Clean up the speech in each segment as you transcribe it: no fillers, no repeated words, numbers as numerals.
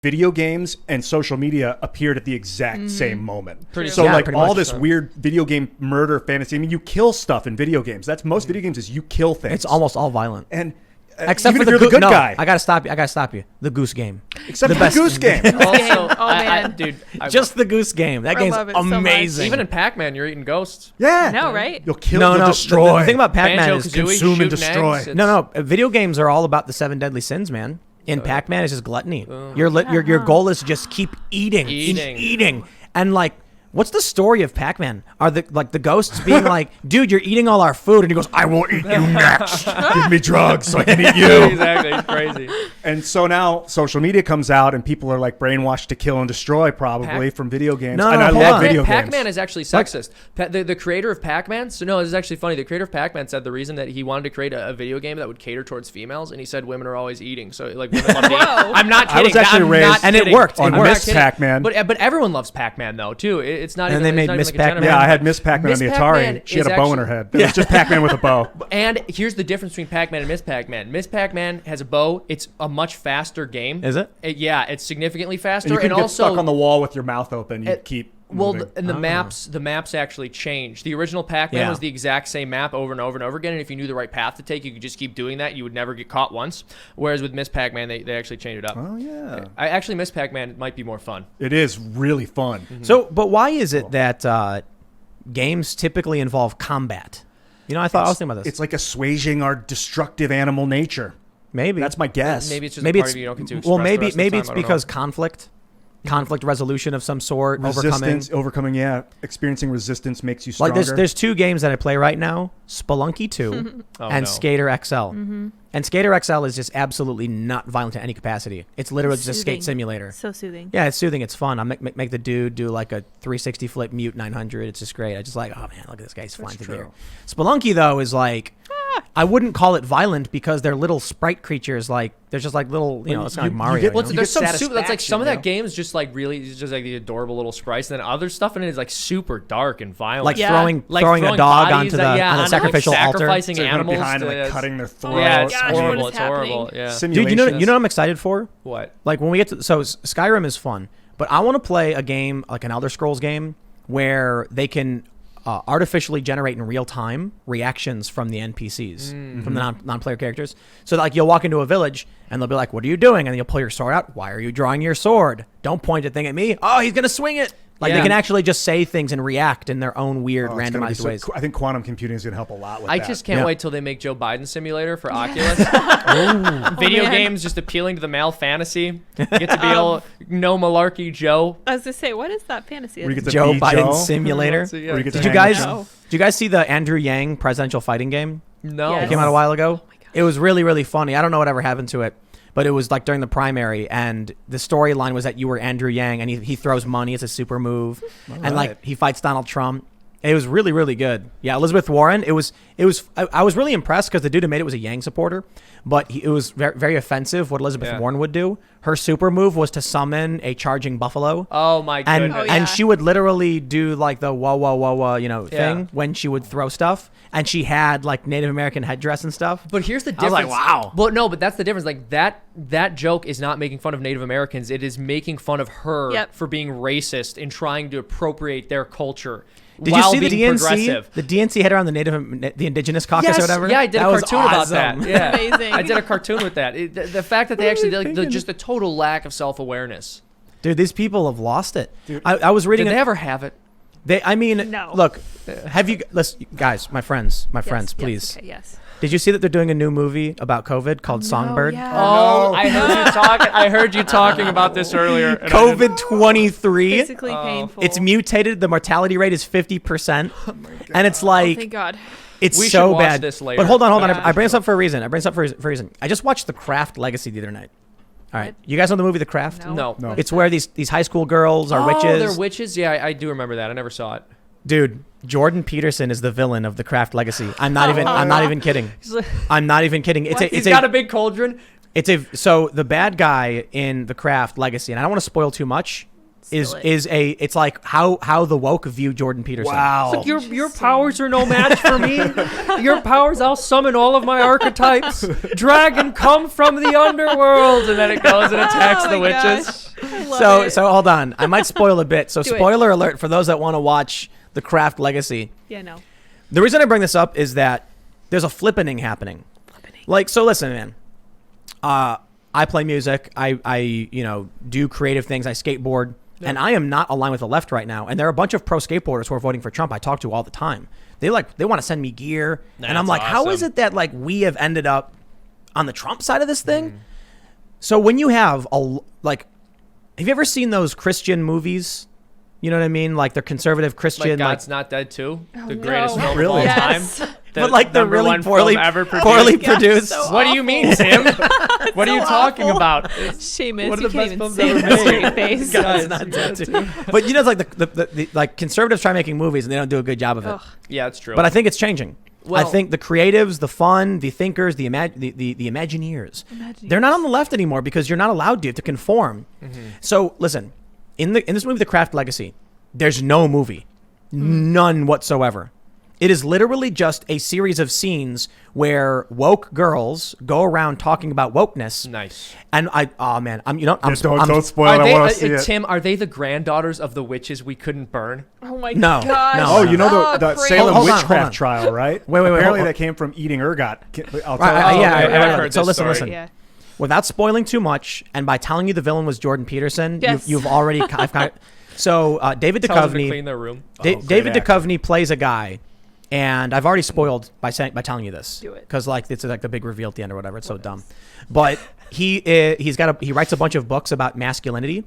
video games and social media appeared at the exact same moment. So Yeah, like pretty all much this so. weird video game murder fantasy. I mean, you kill stuff in video games. That's most video games is you kill things. It's almost all violent. And Except even for if you're the good no, guy. I gotta stop you. The Goose Game. Except the for best- the Goose Game. Also, Oh, man. dude, Just the Goose Game. That I game's love it so much. amazing. even in Pac-Man, you're eating ghosts. Yeah. No, right? You'll kill, no, you'll no. destroy. The thing about Pac-Man is Banjo-Kazooie, consume and shooting destroy. eggs, no. Video games are all about the 7 deadly sins, man. In Pac-Man, it's just gluttony. Your goal is to just keep eating, and like. What's the story of Pac-Man? Are the ghosts being like, dude, you're eating all our food, and he goes, I will eat you next. Give me drugs so I can eat you. Exactly, it's crazy. And so now social media comes out and people are like brainwashed to kill and destroy probably from video games. No, and no, I hold love on. video Pac-Man games. is actually sexist. The creator of Pac-Man, so no, this is actually funny. The creator of Pac-Man said the reason that he wanted to create a video game that would cater towards females, and he said women are always eating. So like women love to eat. I'm not kidding. I was actually I'm raised- not and it kidding. worked. on I'm not Miss kidding. Pac-Man. But everyone loves Pac-Man though too. It's not. And even, they it's made not Miss even like a Pac-Man. general- Yeah, I had Miss Pac-Man on the Miss Atari. Pac-Man She had a is bow in actually- her head. It was just Pac-Man with a bow. And here's the difference between Pac-Man and Miss Pac-Man. Miss Pac-Man has a bow. It's a much faster game. Is it? Yeah, it's significantly faster. And you can and get also stuck on the wall with your mouth open. You keep well, moving. and the maps actually change. The original Pac-Man was the exact same map over and over and over again, and if you knew the right path to take, you could just keep doing that. You would never get caught once. Whereas with Miss Pac-Man, they actually changed it up. Oh, yeah. I actually Miss Pac-Man might be more fun. It is really fun. So, but why is it that games typically involve combat? You know, I was thinking about this. It's like assuaging our destructive animal nature. Maybe That's my guess. Maybe it's just a part of you don't get to express well, the maybe rest of the time, it's I don't know. because conflict resolution of some sort, overcoming, yeah. Experiencing resistance makes you stronger. Like there's 2 games that I play right now, Spelunky 2 and no. Skater XL. And Skater XL is just absolutely not violent to any capacity. It's literally just a skate simulator. So soothing. Yeah, it's soothing. It's fun. I make the dude do like a 360 flip mute 900. It's just great. I just like, oh man, look at this guy. He's flying through the air. Spelunky though is like, I wouldn't call it violent because they're little sprite creatures. Like they're just like little, you know, it's kind of like Mario. get- you know? There's some satisfaction, super, that's like some of you that know? game is just like really it's just like the adorable little sprites, and then other stuff in it is like super dark and violent. Like Yeah. throwing a dog bodies onto the that- on the onto, sacrificial like, altar. sacrificing So you're animals behind and to- like cutting their throat. Yeah, it's gosh, what horrible. is It's horrible. happening? Yeah. Dude, you know what I'm excited for? What? Like when we get to Skyrim is fun, but I want to play a game like an Elder Scrolls game where they can artificially generate in real time reactions from the NPCs, from the non-player characters. So like you'll walk into a village and they'll be like, "What are you doing?" And then you'll pull your sword out. "Why are you drawing your sword? Don't point a thing at me." "Oh, he's gonna swing it." Like they Yeah. can actually just say things and react in their own weird Oh, it's gonna be randomized ways. I think quantum computing is going to help a lot with I that. just can't Yeah. wait till they make Joe Biden simulator for Oculus. Video man. games just appealing to the male fantasy. Get to be able no malarkey Joe. I was gonna say, what is that fantasy? Where you get to Joe be Biden Joe. simulator. So, Where you get to Did you hang with guys Joe. No. did you guys see the Andrew Yang presidential fighting game? No. Yes. It came out a while ago. It was really, really funny. I don't know whatever happened to it, but it was like during the primary, and the storyline was that you were Andrew Yang, and he throws money. It's a super move, and like he fights Donald Trump. It was really, really good. Yeah, Elizabeth Warren. It was. I was really impressed because the dude who made it was a Yang supporter, but it was very, very offensive what Elizabeth Warren would do. Her super move was to summon a charging buffalo. Oh my And goodness. yeah. and she would literally do like the whoa whoa whoa whoa thing Yeah. when she would throw stuff, and she had like Native American headdress and stuff. But here's the I was difference. like, wow. But no, but that's the difference. Like that joke is not making fun of Native Americans. It is making fun of her Yep. for being racist and trying to appropriate their culture. Did while you see the being DNC? progressive. The DNC had her on the Indigenous Caucus Yes, or whatever. yeah, I did That a was cartoon about awesome. that. Yeah, Amazing. I did a cartoon with that. The fact that they actually did, like, just a total lack of self-awareness. Dude, these people have lost it. I was reading. Did they ever have it? I mean, No. look, have you? Guys, my friends, Yes, please. Okay, yes. Did you see that they're doing a new movie about COVID called Songbird? Yeah. Oh, no. I heard you talking. I heard you talking about this earlier. and I didn't- COVID 23. Physically painful. It's mutated. The mortality rate is 50%, and it's Oh, like thank God. it's We should so watch bad. this later. But hold on. Yeah. I bring this up for a reason. I just watched The Craft Legacy the other night. All right, you guys know the movie The Craft? No. No. It's where these high school girls are witches. They're witches. Yeah, I do remember that. I never saw it. Dude, Jordan Peterson is the villain of The Craft Legacy. I'm not even kidding. I'm not even kidding. He's got a big cauldron. So the bad guy in The Craft Legacy, and I don't want to spoil too much, it's like how the woke view Jordan Peterson. Wow. It's like your powers are no match for me. Your powers, I'll summon all of my archetypes. Dragon, come from the underworld, and then it goes and attacks Oh the my witches. gosh. love it. So hold on. I might spoil a bit. So Do it. spoiler alert for those that want to watch The Craft Legacy. Yeah, no. The reason I bring this up is that there's a flippening happening. Like, so listen, man. I play music. I do creative things. I skateboard. Yeah. And I am not aligned with the left right now. And there are a bunch of pro skateboarders who are voting for Trump I talk to all the time. They want to send me gear. And I'm like, how is it that like we have ended up on the Trump side of this thing? So when you have have you ever seen those Christian movies? You know what I mean? Like they're conservative Christian. Like God's Not Dead 2, the no. greatest film Really? of all Yes. time. But like they're number really one poorly film ever produced. poorly God, produced. so What do you mean, Tim? What are you so talking awful. about? Seamus, One of you the can't best even films say ever it with a made. straight face. God's Not Dead too. But you know, it's like the like conservatives try making movies and they don't do a good job of it. Ugh. Yeah, it's true. But I think it's changing. Well- I think the creatives, the fun, the thinkers, the Imagineers, they're not on the left anymore because you're not allowed to conform. So listen, in this movie, The Craft Legacy, there's no movie, none whatsoever. It is literally just a series of scenes where woke girls go around talking about wokeness. Nice. And Don't spoil it. I want to see it. Tim, are they the granddaughters of the witches we couldn't burn? Oh my No, gosh. no. Oh, you know the crazy. Salem Hold on, witchcraft hold on. trial, right? Wait, Apparently hold on. that came from eating ergot. I'll tell Right, you. yeah, okay, I I've heard heard so this listen, story. listen. Yeah. Without spoiling too much, and by telling you the villain was Jordan Peterson, Yes. you've already I've kind of. So David Tell them to Duchovny, clean their room. great David actor. Duchovny plays a guy, and I've already spoiled by telling you this. Do it. Because like it's like the big reveal at the end or whatever. It's so dumb. But he writes a bunch of books about masculinity,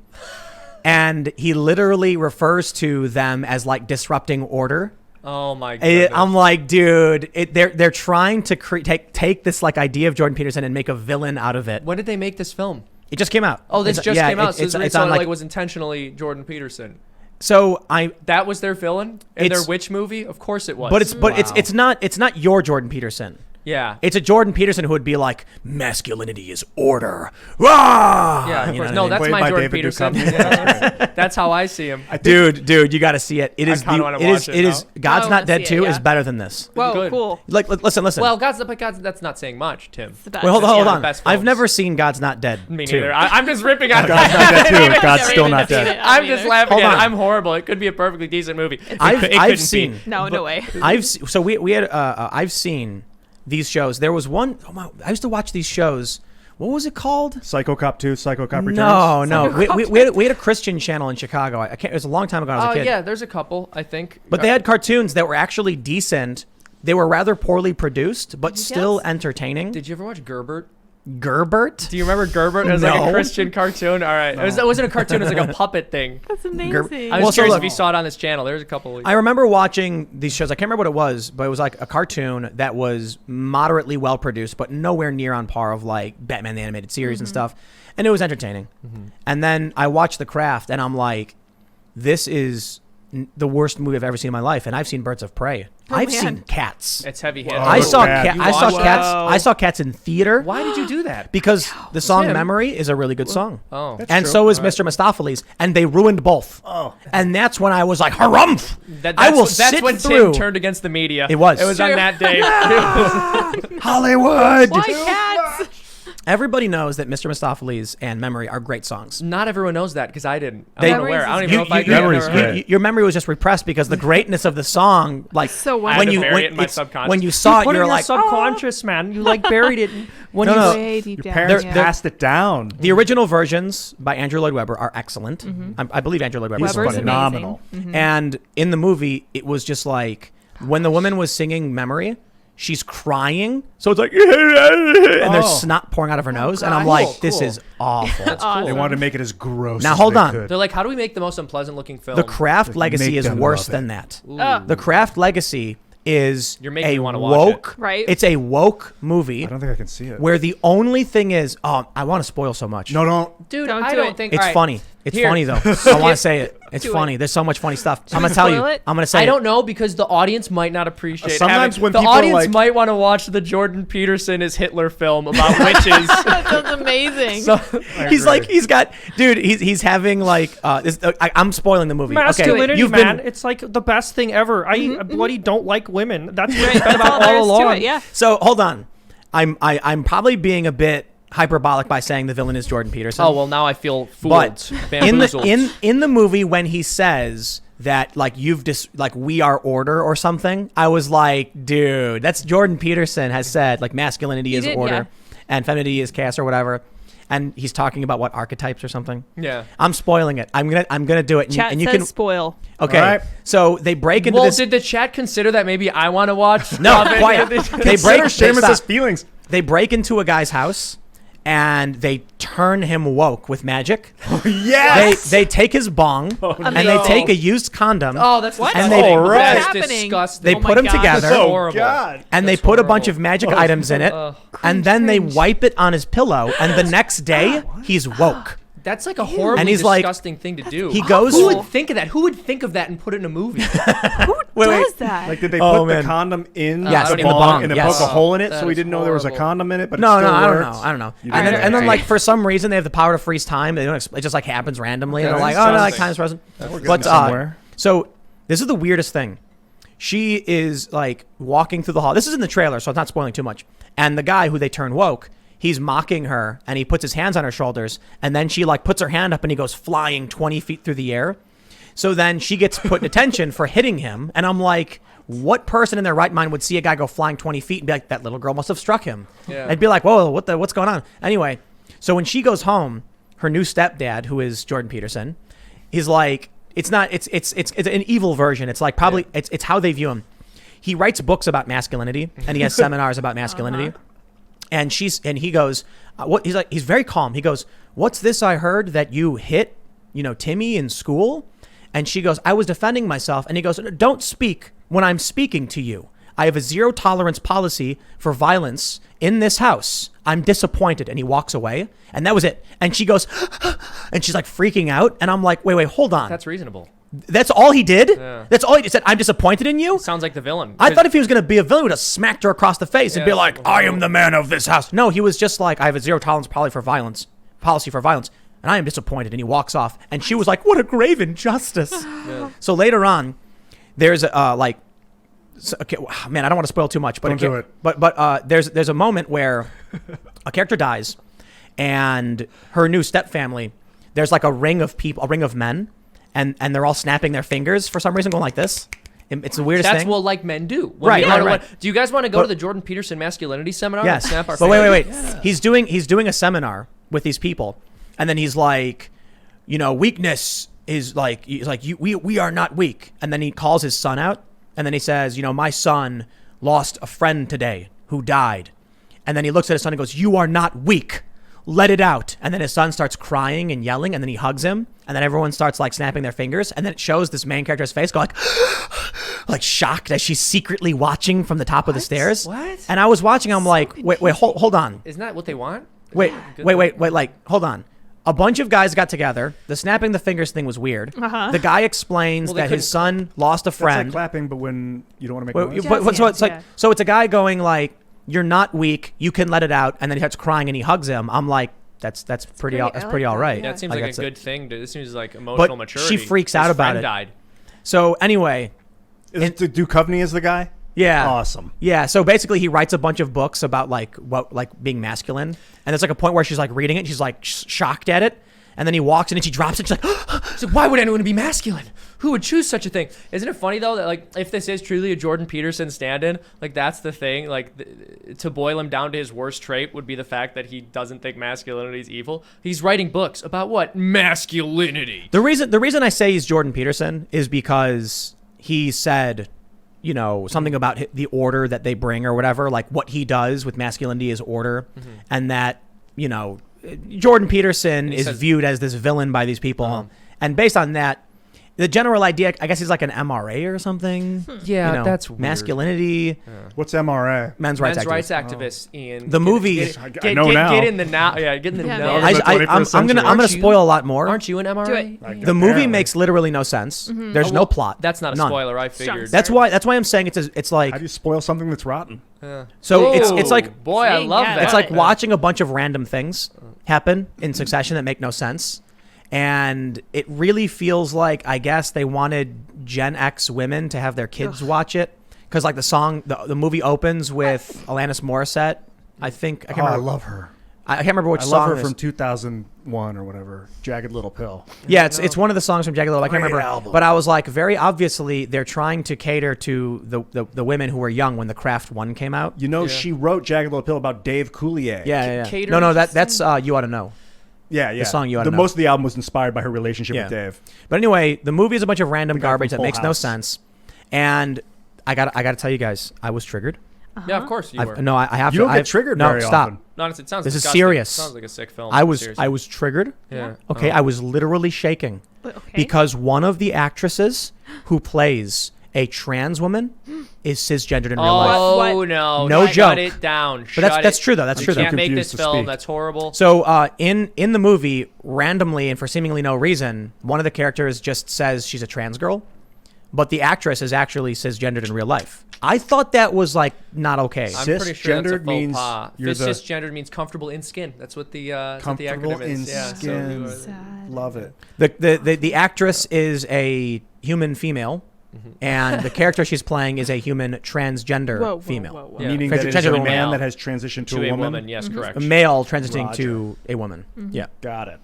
and he literally refers to them as like disrupting order. Oh my goodness. I'm like, dude, they're trying to take this like idea of Jordan Peterson and make a villain out of it. When did they make this film? It just came out. Oh, this It's- just yeah, came out. It's So it's it on like was intentionally Jordan Peterson. so That was their villain in their It's- witch movie? Of course it was. but it's not your Jordan Peterson. yeah. It's a Jordan Peterson who would be like, masculinity is order. Rah! Yeah, of You know course. what No, I mean? that's Played my by Jordan David Peterson. Duchovny. Yeah, that's how I see him. Dude, you got to see it. It is kinda wanna it is watch it it is now. God's I Not wanna Dead see it, 2 yeah. is better than this. Whoa, Good. cool. Like listen. Well, that's not saying much, Tim. It's the best. Wait, hold one of the on. best I've films. never seen God's Not Dead Me 2. neither. I'm just ripping on God's not dead too. God's Never still even not seen dead. it. I'm just laughing Hold at it. on. I'm horrible. It could be a perfectly decent movie. I've seen No way. I've seen these shows. There was one. Oh my, I used to watch these shows. What was it called? Psycho Cop 2, Psycho Cop Returns. No. We had a Christian channel in Chicago. I can't. It was a long time ago. When I was a kid. Yeah, there's a couple, I think. But they had cartoons that were actually decent. They were rather poorly produced, but still Yes. entertaining. Did you ever watch Gerbert? Gerbert? Do you remember Gerbert? It was like No. a Christian cartoon. All right. It wasn't a cartoon. It was like a puppet thing. That's amazing. I was Well, so curious look- if you saw it on this channel. There's a couple. I remember watching these shows. I can't remember what it was, but it was like a cartoon that was moderately well produced, but nowhere near on par of like Batman the Animated Series and stuff. And it was entertaining. And then I watched The Craft, and I'm like, this is the worst movie I've ever seen in my life. And I've seen Birds of Prey. I've man. seen Cats. It's heavy hit. I Oh, saw bad. I saw watched Cats. that? I saw Cats in theater. Why did you do that? Because the song Tim. Memory is a really good song. Oh. And true. so is Mr. Mistopheles. And they ruined both. Oh. And that's when I was like, harumph! That's I will sit when through. Tim turned against the media. It was. It was on True. that day. Hollywood! Why cats? Everybody knows that Mr. Mistopheles and Memory are great songs. Not everyone knows that because I didn't. I'm They- not aware. I don't even You- know if I you- did. I've Memory's never great. heard it. Your memory was just repressed because the greatness of the song, like So I had when to you bury it in my it's- subconscious. when you saw it, put you're in your like, subconscious, man. You like buried it. When No, you no. Way deep Your down. parents yeah. passed it down. the original versions by Andrew Lloyd Webber are excellent. I believe Andrew Lloyd Webber is Webber's funny. phenomenal. amazing. And in the movie, it was just like when the woman was singing Memory, she's crying. So it's like, and there's Oh. snot pouring out of her nose. And I'm Cool, like, this cool. is awful. Awesome. They wanted to make it as gross. Now, as hold they on. could. They're like, how do we make the most unpleasant looking film? The Craft Legacy make is them worse love it. than that. Ugh. The Craft Legacy is You're making a me wanna watch woke, it. Right. It's a woke movie I don't think I can see it. where the only thing is, I want to spoil so much. No, don't. Dude, Don't I do don't it. think It's all right. funny. It's Here. funny though. I want to say it. It's Do funny. it. There's so much funny stuff. I'm gonna tell you. spoil it? I'm gonna say. I don't know because the audience might not appreciate. Sometimes when the people audience like- might want to watch the Jordan Peterson is Hitler film about witches. That sounds amazing. So, He's agree. like he's got dude. He's having like I'm spoiling the movie. Masculinity, you've man. been It's like the best thing ever. I bloody don't like women. That's what it's been That's all about there all is to along. it. Yeah. so hold on. I'm probably being a bit hyperbolic by saying the villain is Jordan Peterson. Oh well, now I feel fooled. But in Bamboozled. the movie when he says that like we are order or something, I was like, dude, that's Jordan Peterson has said like masculinity is order and femininity is chaos or whatever. And he's talking about what archetypes or something. Yeah, I'm spoiling it. I'm gonna do it. Chat and you says can spoil. Okay, right. So they break into well, this. did the chat consider that maybe I want to watch? No, quiet. They break. Seamus's feelings. They break into a guy's house and they turn him woke with magic. Yes. They take his bong and they take a used condom. Oh, that's What? And disgusting. they- What's That's happening? disgusting. They put them together. That's Oh horrible. God. And they That's put a bunch horrible. of magic items in it, and then they wipe it on his pillow, and the next day he's woke. That's like a horribly And he's like- disgusting thing to do. He goes. Who would think of that? Who would think of that and put it in a movie? Who Wait. does that? Like, did they Oh, put man. the condom in Yes, the in the bong bong, and then yes. poke a hole in it, That so he is didn't know there was a horrible. condom in it? But No, it no, still I don't works? know. I don't know. You And did then, that. like for some reason they have the power to freeze time. They don't. It just like happens randomly. And they're like, That's oh no, like disgusting. time's frozen. We're getting But somewhere. so this is the weirdest thing. She is like walking through the hall. This is in the trailer, so it's not spoiling too much. And the guy who they turn woke, he's mocking her, and he puts his hands on her shoulders, and then she like puts her hand up, and he goes flying 20 feet through the air. So then she gets put in detention for hitting him, and I'm like, what person in their right mind would see a guy go flying 20 feet and be like, that little girl must have struck him? Yeah. I'd be like, whoa, what's going on? Anyway, so when she goes home, her new stepdad, who is Jordan Peterson, he's like, it's an evil version. It's like probably it's how they view him. He writes books about masculinity, and he has seminars about masculinity. And he goes, he's very calm. He goes, what's this I heard that you hit, Timmy in school? And she goes, I was defending myself. And he goes, don't speak when I'm speaking to you. I have a zero tolerance policy for violence in this house. I'm disappointed. And he walks away. And that was it. And she goes, and she's like freaking out. And I'm like, wait, hold on. That's reasonable. That's all he did? Yeah. That's all he said. I'm disappointed in you? Sounds like the villain. I thought if he was going to be a villain, he would have smacked her across the face and be Yeah. like, I am the man of this house. No, he was just like, I have a zero tolerance policy for violence, and I am disappointed. And he walks off. And she was like, what a grave injustice. Yeah. So later on, there's okay, man, I don't want to spoil too much. But Don't do it. But there's a moment where a character dies, and her new stepfamily, there's like a ring of men, and they're all snapping their fingers for some reason, going like this. It's the weirdest That's thing. what like men do. Right, right. Do you guys want to go But- to the Jordan Peterson masculinity seminar? Yes. And snap our But wait. fingers? Yeah. He's doing a seminar with these people, and then he's like, weakness is like, we are not weak. And then he calls his son out, and then he says, my son lost a friend today who died. And then he looks at his son and goes, you are not weak. Let it out. And then his son starts crying and yelling, and then he hugs him, and then everyone starts like snapping their fingers, and then it shows this main character's face go like shocked as she's secretly watching from the top of the stairs. What? And I was watching, I'm like, wait, hold on. Isn't that what they want? Wait, like, hold on. A bunch of guys got together. The snapping the fingers thing was weird. Uh-huh. The guy explains Well, they that his son lost a That's like friend. clapping, but when you don't want to make Well, noise. so it's like, Yeah. so it's a guy going like, "You're not weak. You can let it out," and then he starts crying and he hugs him. I'm like, that's pretty great. I that's like pretty that, all right. yeah. That seems Like, like a that's good thing. This seems like But emotional maturity. she freaks His out about friend it. Died. So anyway, Do Coveney is the guy? yeah, Awesome. Yeah, so basically he writes a bunch of books about like being masculine, and there's like a point where she's like reading it, and she's like shocked at it, and then he walks in and she drops it. She's like, So why would anyone be masculine? Who would choose such a thing? Isn't it funny though that like if this is truly a Jordan Peterson stand-in, like that's the thing. Like to boil him down to his worst trait would be the fact that he doesn't think masculinity is evil. He's writing books about what? Masculinity. the reason I say he's Jordan Peterson is because he said, something about the order that they bring or whatever, like what he does with masculinity is order, and that Jordan Peterson he is says- viewed as this villain by these people, and based on that, the general idea, I guess, he's like an MRA or something. Yeah, that's weird. masculinity, What's MRA? men's rights Men's activist. rights activists, Ian. The movie- I know now. Get in the now. Yeah, get in the Yeah, now. man. I'm gonna Aren't you- spoil a lot more. Aren't you an MRA? Do it. The movie makes literally no sense. There's no plot. That's not a None. spoiler. I figured. That's why I'm saying it's like, How do you spoil something that's rotten? so it's Ooh, like boy, I Saying love that. that. it's like watching a bunch of random things happen in succession that make no sense. And it really feels like, I guess, they wanted Gen X women to have their kids watch it. Because, like, the movie opens with Alanis Morissette. I can't Oh, I remember. love her. I can't remember which I song. love her it is. from 2001 or whatever. Jagged Little Pill. Yeah, it's one of the songs from Jagged Little. I can't Great remember, album. but I was like, very obviously they're trying to cater to the women who were young when the Craft One came out. You know, Yeah. she wrote Jagged Little Pill about Dave Coulier. Yeah. Cater No, is that's You Ought to Know. Yeah. The song You Oughta Know. Most of the album was inspired by her relationship Yeah. with Dave. But anyway, the movie is a bunch of random The guy garbage from that makes Full no House. sense, and I got to tell you guys, I was triggered. Yeah, of course you were. No, I have You to. don't get triggered no, very stop. often. No, it sounds This is disgusting. serious. Sounds like a sick film. I was Seriously. triggered. Yeah. Okay, I was literally shaking But, okay. because one of the actresses who plays a trans woman is cisgendered in real life. Oh What? no! No Shut joke. it down. But that's true though. That's You true though. can't make confused this to film. speak. That's horrible. So in the movie, randomly and for seemingly no reason, one of the characters just says she's a trans girl, but the actress is actually cisgendered in real life. I thought that was like not okay. I'm pretty sure that's a Cisgendered faux means pas. you're the- Cisgendered means comfortable in skin. That's what the Comfortable acronym is. in Yeah. skin. So, Sad. Love it. The actress is a human female, and the character she's playing is a human transgender Whoa, whoa, female. whoa, whoa. Yeah. Meaning that it's Transgender a woman. man Male. that has transitioned to, to a woman. Yes, correct. A male transitioning Roger. to a woman. Yeah. Got it.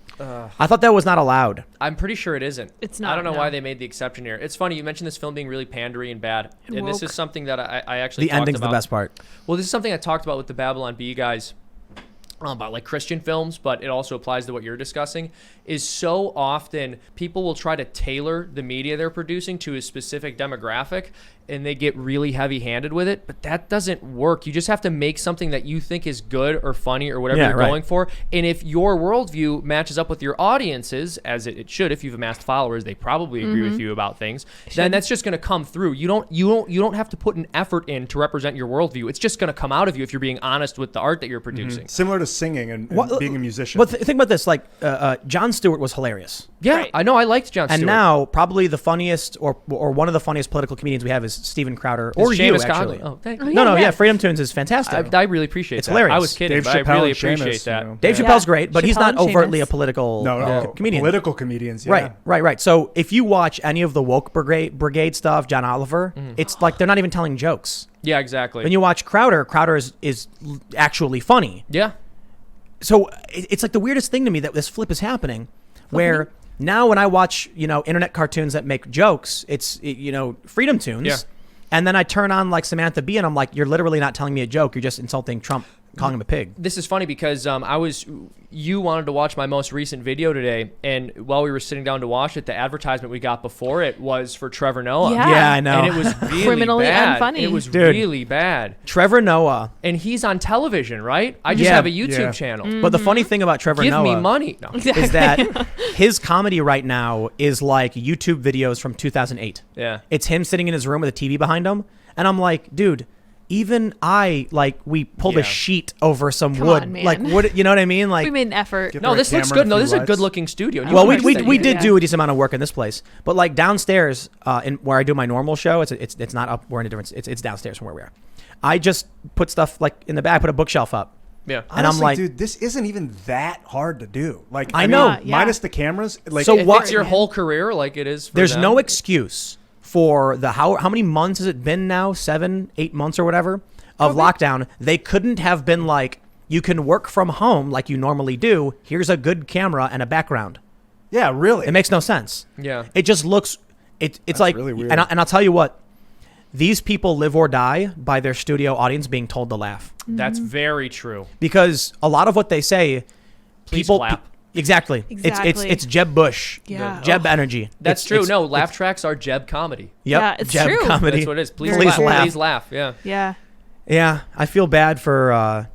I thought that was not allowed. I'm pretty sure it isn't. It's I not, don't know no. why they made the exception here. It's funny you mentioned this film being really pandery and bad, And and this woke. is something that I actually The talked ending's about. the best part. Well, this is something I talked about with the Babylon Bee guys about like Christian films, but it also applies to what you're discussing. Is so often people will try to tailor the media they're producing to a specific demographic, and they get really heavy-handed with it. But that doesn't work. You just have to make something that you think is good or funny or whatever Yeah, you're right. going for. And if your worldview matches up with your audiences, as it should, if you've amassed followers, they probably agree with you about things. Then that's just going to come through. You don't have to put an effort in to represent your worldview. It's just going to come out of you if you're being honest with the art that you're producing. Similar to singing and being a musician. But think about this: like Jon Stewart was hilarious, Yeah, Right. I know. I liked Jon Stewart. and now probably the funniest or one of the funniest political comedians we have is Steven Crowder or you Seamus actually. Cogley. Oh, thank Oh, you. No, Yeah. yeah, Freedom Tunes is fantastic. I really appreciate It's that. hilarious. I was kidding, Dave but I Chappelle really and Seamus, appreciate that. you know. Dave Yeah. Chappelle's great, but he's Chappelle not and overtly Seamus. a political no, comedian. political comedians. Yeah. Right. So if you watch any of the woke brigade stuff, John Oliver, it's like they're not even telling jokes. Yeah, exactly. When you watch Crowder is actually funny. yeah. So it's like the weirdest thing to me that this flip is happening, where now when I watch internet cartoons that make jokes, it's Freedom Tunes, Yeah. and then I turn on like Samantha Bee and I'm like, you're literally not telling me a joke, you're just insulting Trump, calling him a pig. This is funny because you wanted to watch my most recent video today, and while we were sitting down to watch it, the advertisement we got before it was for Trevor Noah. Yeah. Yeah, I know. And it was really Criminally bad. unfunny. It was Dude. really bad. Trevor Noah. And he's on television, right? I just Yeah. have a YouTube Yeah. channel. But the funny thing about Trevor Give Noah me money. No. is that his comedy right now is like YouTube videos from 2008. Yeah. It's him sitting in his room with a TV behind him, and I'm like, dude, even we pulled Yeah. a sheet over some Come wood, on, man. like wood, you know what I mean? Like, We made an effort. Get No, the right this looks camera good. No, and a this few is a lights. good-looking studio. You well, can we actually- we did Yeah. do a decent amount of work in this place, but like downstairs, in where I do my normal show, it's not up. We're in a different. It's downstairs from where we are. I just put stuff like in the back. I put a bookshelf up. Yeah. And I'm Honestly, like- dude, this isn't even that hard to do. Like, I mean, know. Yeah. minus the cameras. Like, So If what- it's your whole career like it is for There's them, no excuse for the how many months has it been now? 7, 8 months or whatever of lockdown. They couldn't have been like, you can work from home like you normally do. Here's a good camera and a background. yeah, really. It makes no sense. Yeah. It just looks. It's like really weird. And I'll tell you what. These people live or die by their studio audience being told to laugh, That's very true. because a lot of what they say, Please people clap. Exactly. Exactly. It's Jeb Bush. Yeah. Jeb energy. That's It's- true. it's- No, laugh tracks are Jeb comedy. Yep. Yeah, it's Jeb true. comedy. That's what it is. Please, Please laugh. laugh. Please laugh. Yeah. Yeah. Yeah, I feel bad for.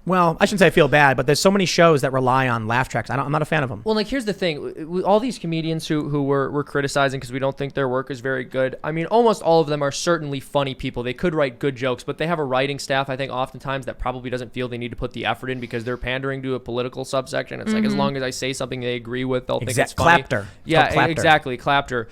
Well, I shouldn't say I feel bad, but there's so many shows that rely on laugh tracks. I'm not a fan of them. Well, like here's the thing: with all these comedians who we're criticizing because we don't think their work is very good. I mean, almost all of them are certainly funny people. They could write good jokes, but they have a writing staff. I think oftentimes that probably doesn't feel they need to put the effort in because they're pandering to a political subsection. It's like as long as I say something they agree with, they'll think it's funny. Clapter. It's Yeah, called clapter. exactly, clapter.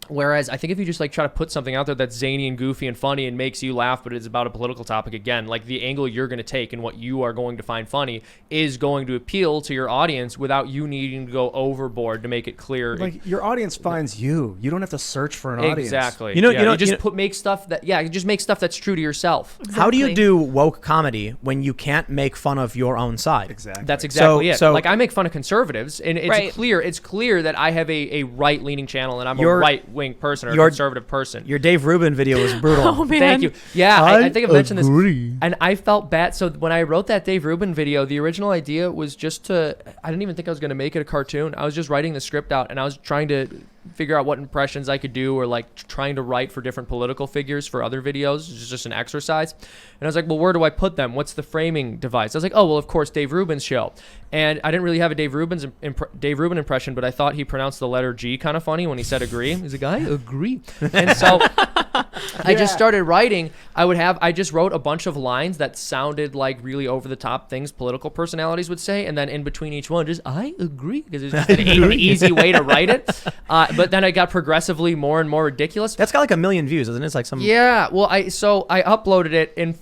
Whereas I think if you just like try to put something out there that's zany and goofy and funny and makes you laugh, but it's about a political topic, again, like the angle you're going to take and what you are going to find funny is going to appeal to your audience without you needing to go overboard to make it clear. Like your audience finds you. You don't have to search for an audience. Exactly. You Make stuff that you just make stuff that's true to yourself. Exactly. How do you do woke comedy when you can't make fun of your own side? Exactly. That's exactly it. So like I make fun of conservatives, and it's clear that I have a right leaning channel and I'm a right wing person or a conservative person. Your Dave Rubin video was brutal. Oh man. Thank you. Yeah, I think I've mentioned this. agree. And I felt bad. So when I wrote that Dave Rubin video, the original idea was just I didn't even think I was going to make it a cartoon. I was just writing the script out and I was trying to figure out what impressions I could do or like trying to write for different political figures for other videos. It was just an exercise. And I was like, well, where do I put them? What's the framing device? I was like, oh, well, of course, Dave Rubin's show. And I didn't really have a Dave Rubin impression, but I thought he pronounced the letter G kind of funny when he said agree. He's like, I agree. And so I just started writing. I just wrote a bunch of lines that sounded like really over the top things political personalities would say. And then in between each one, just I agree, because it's just an easy way to write it. But then I got progressively more and more ridiculous. That's got like 1 million views, isn't it? It's like some. Yeah, well, I uploaded it, and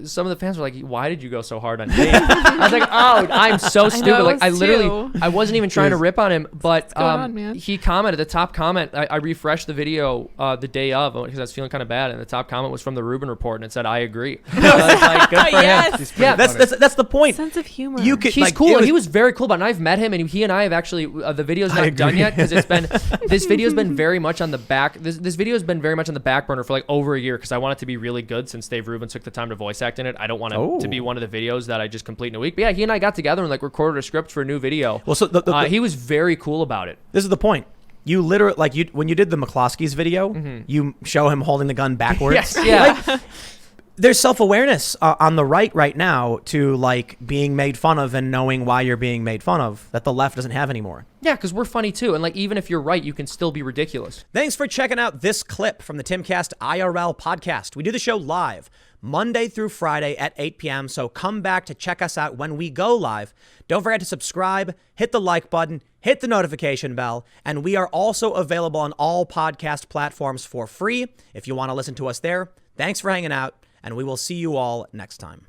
some of the fans were like, "Why did you go so hard on Dave?" I was like, "Oh, I'm so stupid." know, Like, I literally, too. I wasn't even trying to rip on him, but going on, man? he commented. The top comment, I refreshed the video the day of because I was feeling kind of bad, and the top comment was from the Rubin Report, and it said, "I agree." I was like, "Good for Yes. him." Yeah, That's the point. Sense of humor. You could, He's like, cool. it was- He was very cool about it. And I've met him, and he and I have actually the video's not done yet because it's been this video's been very much on the back. This video has been very much on the back burner for like over a year because I want it to be really good since Dave Rubin took the time to voice act in it. I don't want it to be one of the videos that I just complete in a week. But yeah, he and I got together and like recorded a script for a new video. Well, so he was very cool about it. This is the point. You literally, like, when you did the McCloskey's video, you show him holding the gun backwards. Yes, yeah. Like, there's self-awareness on the right now to like being made fun of and knowing why you're being made fun of that the left doesn't have anymore. Yeah, because we're funny too. And like, even if you're right, you can still be ridiculous. Thanks for checking out this clip from the Timcast IRL podcast. We do the show live Monday through Friday at 8 p.m. So come back to check us out when we go live. Don't forget to subscribe, hit the like button, hit the notification bell, and we are also available on all podcast platforms for free if you want to listen to us there. Thanks for hanging out, and we will see you all next time.